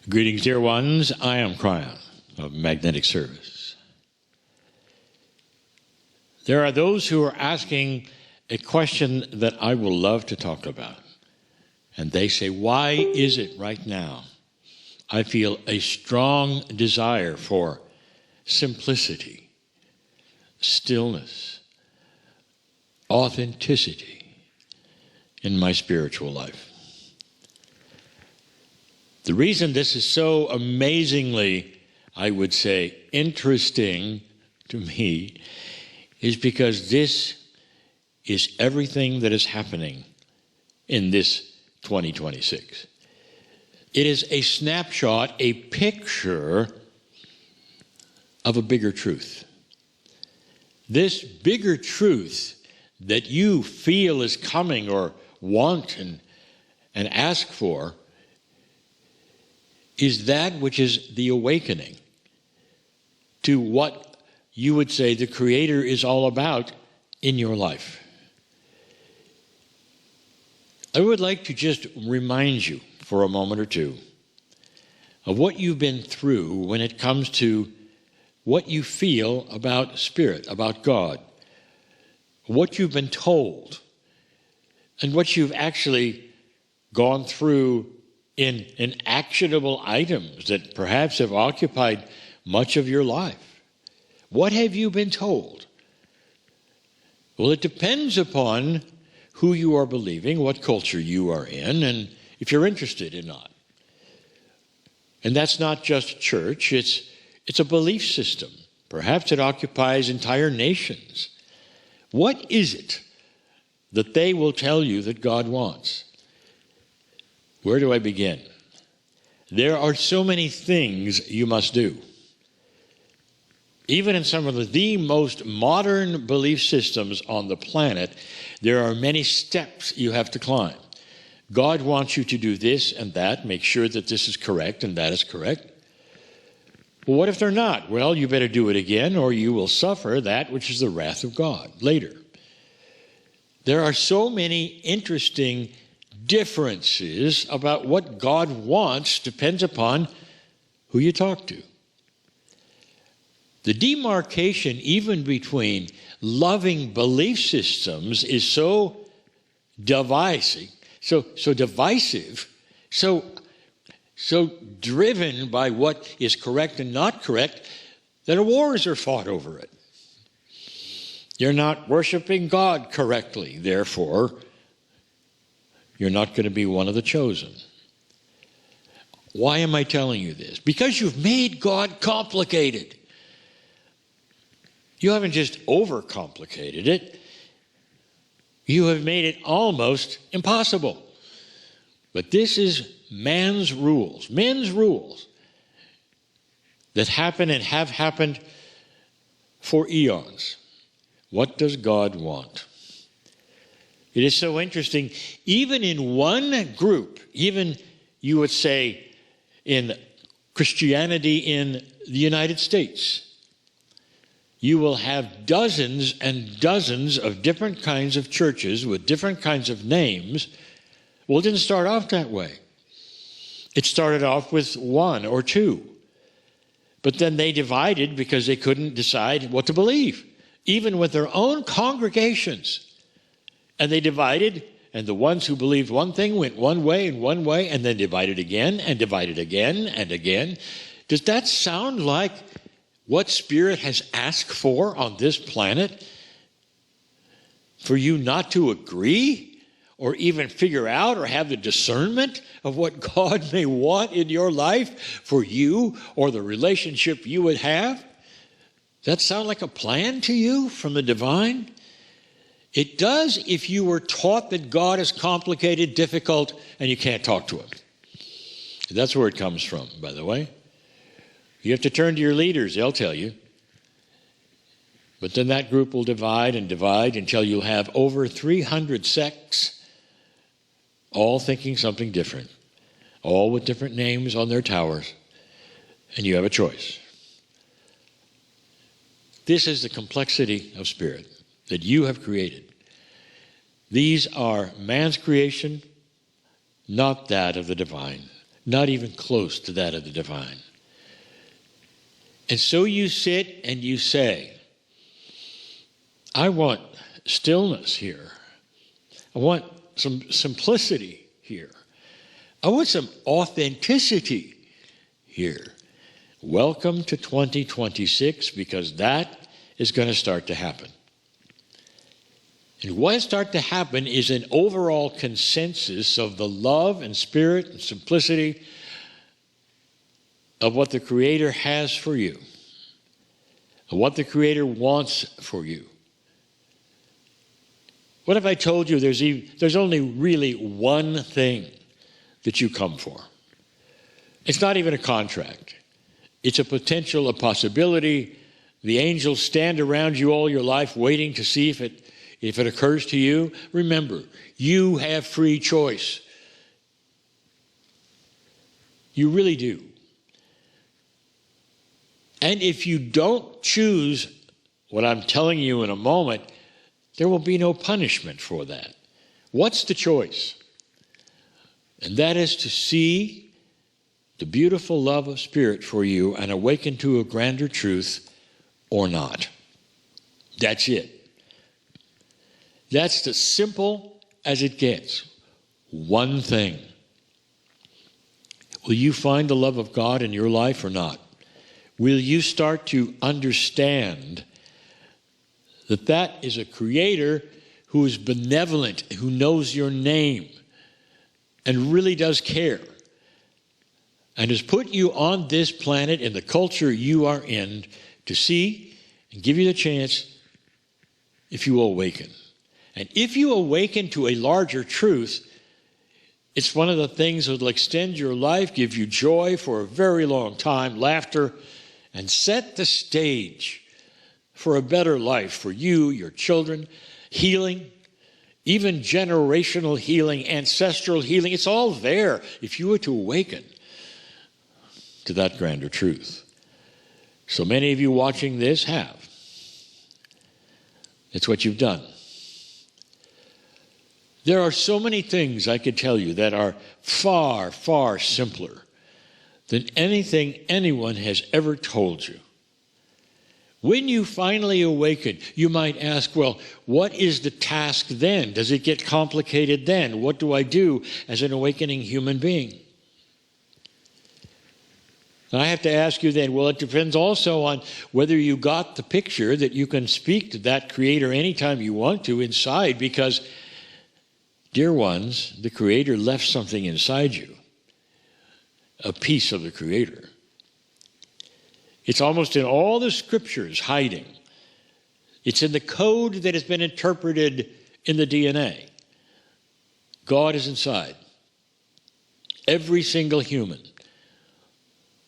Greetings, dear ones. I am Cryon of Magnetic Service. There are those who are asking a question that I will love to talk about. And they say, why is it right now I feel a strong desire for simplicity, stillness, authenticity in my spiritual life? The reason this is so amazingly, I would say, interesting to me is because this is everything that is happening in this 2026. It is a snapshot, a picture of a bigger truth. This bigger truth that you feel is coming or want and ask for is that which is the awakening to what you would say the Creator is all about in your life. I would like to just remind you for a moment or two of what you've been through when it comes to what you feel about Spirit, about God, what you've been told, and what you've actually gone through in actionable items that perhaps have occupied much of your life. What have you been told? Well, it depends upon who you are believing, what culture you are in, and if you're interested or not. And that's not just church, it's a belief system. Perhaps it occupies entire nations. What is it that they will tell you that God wants? Where do I begin? There are so many things you must do. Even in some of the most modern belief systems on the planet, there are many steps you have to climb. God wants you to do this and that, make sure that this is correct and that is correct. Well, what if they're not? Well, you better do it again, or you will suffer that which is the wrath of God later. There are so many interesting differences about what God wants, depends upon who you talk to. The demarcation even between loving belief systems is so divisive, so driven by what is correct and not correct, that wars are fought over it. You're not worshiping God correctly, therefore you're not going to be one of the chosen. Why am I telling you this? Because you've made God complicated. You haven't just overcomplicated it. You have made it almost impossible. But this is men's rules that happen and have happened for eons. What does God want? It is so interesting. Even in one group, even you would say in Christianity in the United States, you will have dozens and dozens of different kinds of churches with different kinds of names. Well, it didn't start off that way. It started off with one or two. But then they divided because they couldn't decide what to believe, even with their own congregations. And they divided, and the ones who believed one thing went one way, and then divided again, and divided again, and again. Does that sound like what Spirit has asked for on this planet? For you not to agree, or even figure out, or have the discernment of what God may want in your life for you, or the relationship you would have? Does that sound like a plan to you from the divine? It does if you were taught that God is complicated, difficult, and you can't talk to him. That's where it comes from, by the way. You have to turn to your leaders, they'll tell you. But then that group will divide until you'll have over 300 sects, all thinking something different, all with different names on their towers, and you have a choice. This is the complexity of Spirit that you have created. These are man's creation, not that of the divine. not even close to that of the divine. And so you sit and you say, I want stillness here. I want some simplicity here. I want some authenticity here. Welcome to 2026, because that is going to start to happen. And what will start to happen is an overall consensus of the love and spirit and simplicity of what the Creator has for you, of what the Creator wants for you. What if I told you there's only really one thing that you come for? It's not even a contract. It's a potential, a possibility. The angels stand around you all your life waiting to see if it occurs to you. Remember, you have free choice. You really do. And if you don't choose what I'm telling you in a moment, there will be no punishment for that. What's the choice? And that is to see the beautiful love of Spirit for you and awaken to a grander truth or not. That's it. That's as simple as it gets. One thing. Will you find the love of God in your life or not? Will you start to understand that that is a Creator who is benevolent, who knows your name, and really does care, and has put you on this planet in the culture you are in to see and give you the chance if you awaken. And if you awaken to a larger truth, it's one of the things that will extend your life, give you joy for a very long time, laughter, and set the stage for a better life for you, your children, healing, even generational healing, ancestral healing. It's all there if you were to awaken to that grander truth. So many of you watching this have. It's what you've done. There are so many things I could tell you that are far, far simpler than anything anyone has ever told you. When you finally awaken, you might ask, well, what is the task then? Does it get complicated then? What do I do as an awakening human being? And I have to ask you then, well, it depends also on whether you got the picture that you can speak to that Creator anytime you want to inside, because, dear ones, the Creator left something inside you, a piece of the Creator. It's almost in all the scriptures hiding. It's in the code that has been interpreted in the DNA. God is inside. Every single human.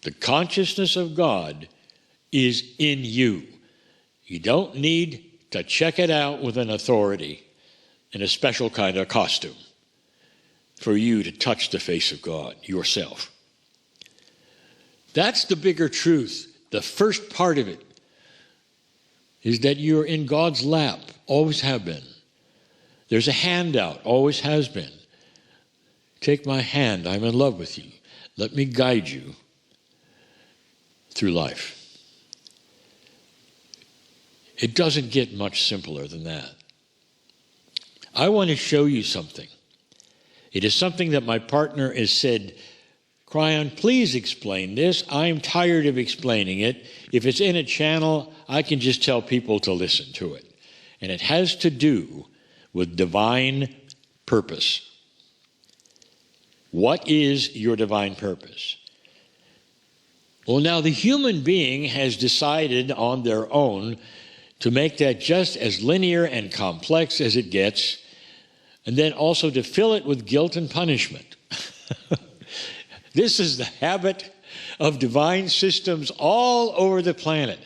The consciousness of God is in you. You don't need to check it out with an authority in a special kind of costume for you to touch the face of God yourself. That's the bigger truth. The first part of it is that you're in God's lap, always have been. There's a handout, always has been. Take my hand, I'm in love with you. Let me guide you through life. It doesn't get much simpler than that. I want to show you something. It is something that my partner has said, Cryon, please explain this. I'm tired of explaining it. If it's in a channel, I can just tell people to listen to it. And it has to do with divine purpose. What is your divine purpose? Well, now the human being has decided on their own to make that just as linear and complex as it gets, and then also to fill it with guilt and punishment. This is the habit of divine systems all over the planet.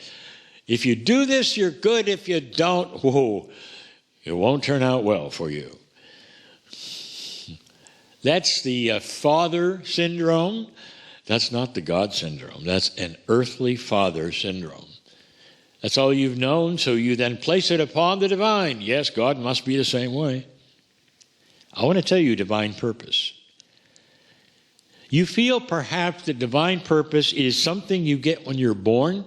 If you do this, you're good. If you don't, whoa, it won't turn out well for you. That's the father syndrome. That's not the God syndrome. That's an earthly father syndrome. That's all you've known, so you then place it upon the divine. Yes, God must be the same way. I want to tell you divine purpose. You feel perhaps that divine purpose is something you get when you're born.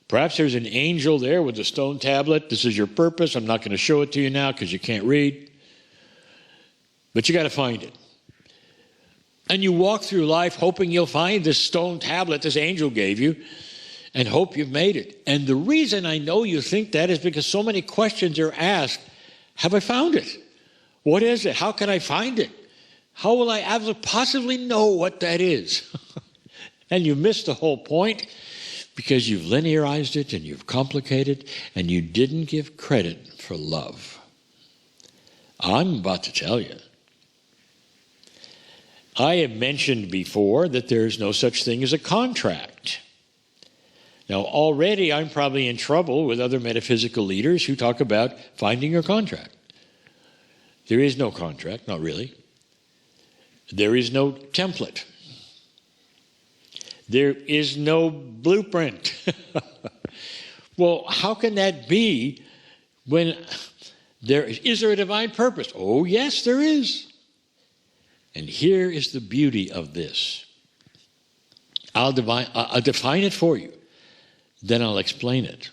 Perhaps there's an angel there with a stone tablet. This is your purpose. I'm not going to show it to you now because you can't read. But you got to find it. And you walk through life hoping you'll find this stone tablet this angel gave you and hope you've made it. And the reason I know you think that is because so many questions are asked. Have I found it? What is it? How can I find it? How will I ever possibly know what that is? And you miss the whole point because you've linearized it and you've complicated and you didn't give credit for love. I'm about to tell you. I have mentioned before that there's no such thing as a contract. Now, already I'm probably in trouble with other metaphysical leaders who talk about finding your contract. There is no contract, not really. There is no template. There is no blueprint. Well, how can that be when is there a divine purpose? Oh, yes, there is. And here is the beauty of this. I'll define it for you. Then I'll explain it.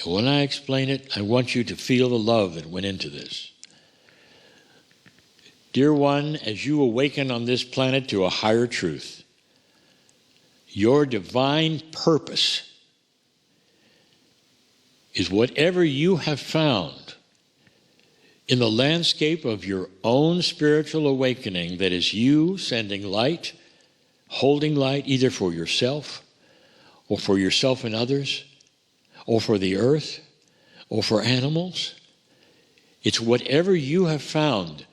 When I explain it, I want you to feel the love that went into this. Dear one, as you awaken on this planet to a higher truth, your divine purpose is whatever you have found in the landscape of your own spiritual awakening, that is you sending light, holding light either for yourself or for yourself and others, or for the earth, or for animals. It's whatever you have found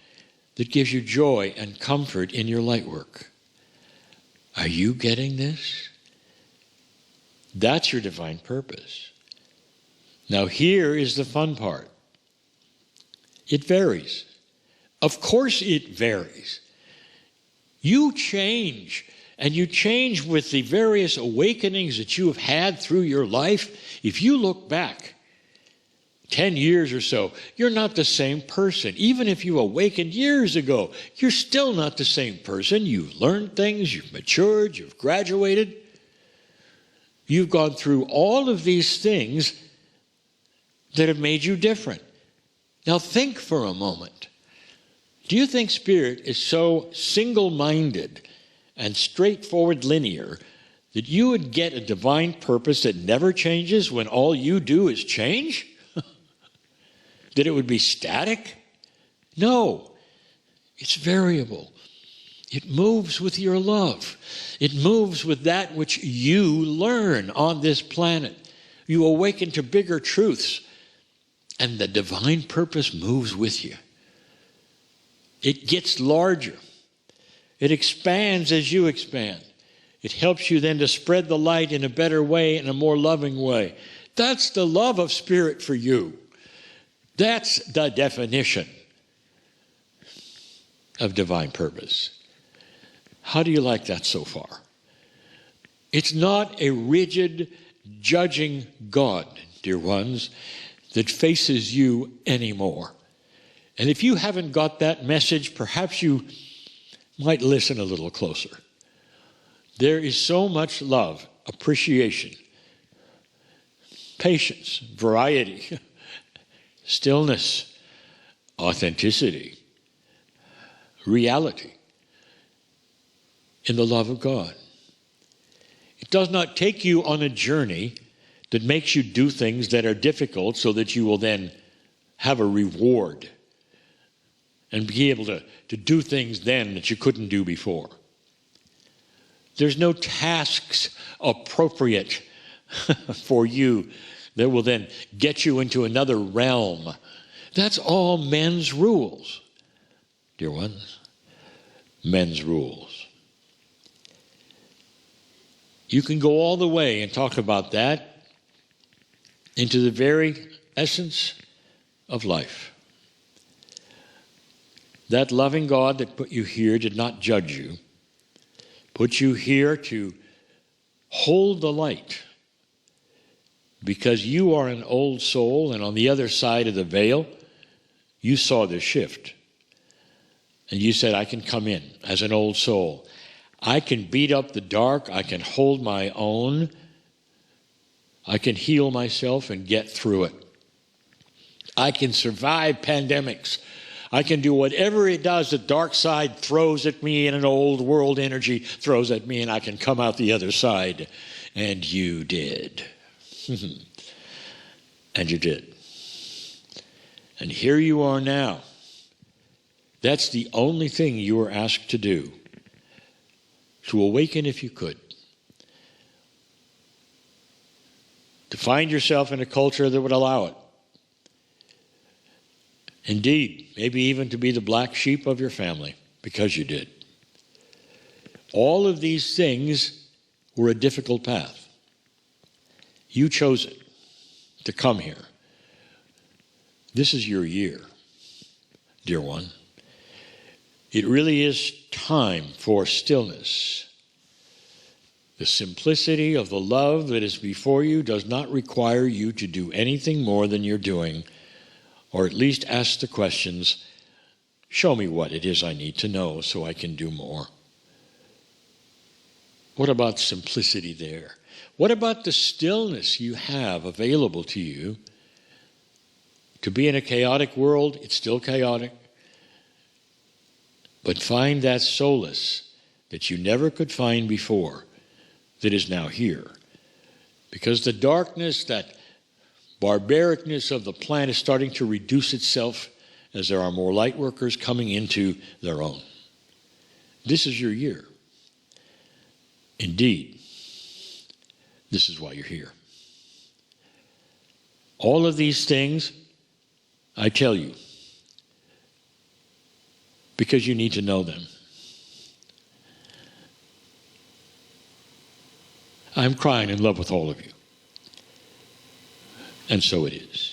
that gives you joy and comfort in your light work. Are you getting this? That's your divine purpose. Now here is the fun part. It varies. Of course it varies. You change, and you change with the various awakenings that you have had through your life. If you look back 10 years or so, you're not the same person. Even if you awakened years ago, you're still not the same person. You've learned things, you've matured, you've graduated. You've gone through all of these things that have made you different. Now think for a moment. Do you think Spirit is so single-minded and straightforward linear that you would get a divine purpose that never changes when all you do is change? That it would be static? No. It's variable. It moves with your love. It moves with that which you learn on this planet. You awaken to bigger truths, and the divine purpose moves with you. It gets larger. It expands as you expand. It helps you then to spread the light in a better way, in a more loving way. That's the love of Spirit for you. That's the definition of divine purpose. How do you like that so far? It's not a rigid, judging God, dear ones, that faces you anymore. And if you haven't got that message, perhaps you might listen a little closer. There is so much love, appreciation, patience, variety, stillness, authenticity, reality in the love of God. It does not take you on a journey that makes you do things that are difficult so that you will then have a reward and be able to do things then that you couldn't do before. There's no tasks appropriate for you that will then get you into another realm. That's all men's rules, dear ones. Men's rules. You can go all the way and talk about that into the very essence of life. That loving God that put you here did not judge you, put you here to hold the light, because you are an old soul, and on the other side of the veil, you saw the shift. And you said, I can come in as an old soul. I can beat up the dark. I can hold my own. I can heal myself and get through it. I can survive pandemics. I can do whatever it does the dark side throws at me and an old world energy throws at me, and I can come out the other side. And you did. And you did. And here you are now. That's the only thing you were asked to do. To awaken if you could. To find yourself in a culture that would allow it. Indeed, maybe even to be the black sheep of your family, because you did. All of these things were a difficult path. You chose it to come here. This is your year, dear one. It really is time for stillness. The simplicity of the love that is before you does not require you to do anything more than you're doing, or at least ask the questions, show me what it is I need to know so I can do more. What about simplicity there? What about the stillness you have available to you? To be in a chaotic world, it's still chaotic. But find that solace that you never could find before that is now here. Because the darkness, that barbaricness of the planet is starting to reduce itself as there are more light workers coming into their own. This is your year. Indeed, this is why you're here. All of these things, I tell you, because you need to know them. I'm crying in love with all of you. And so it is.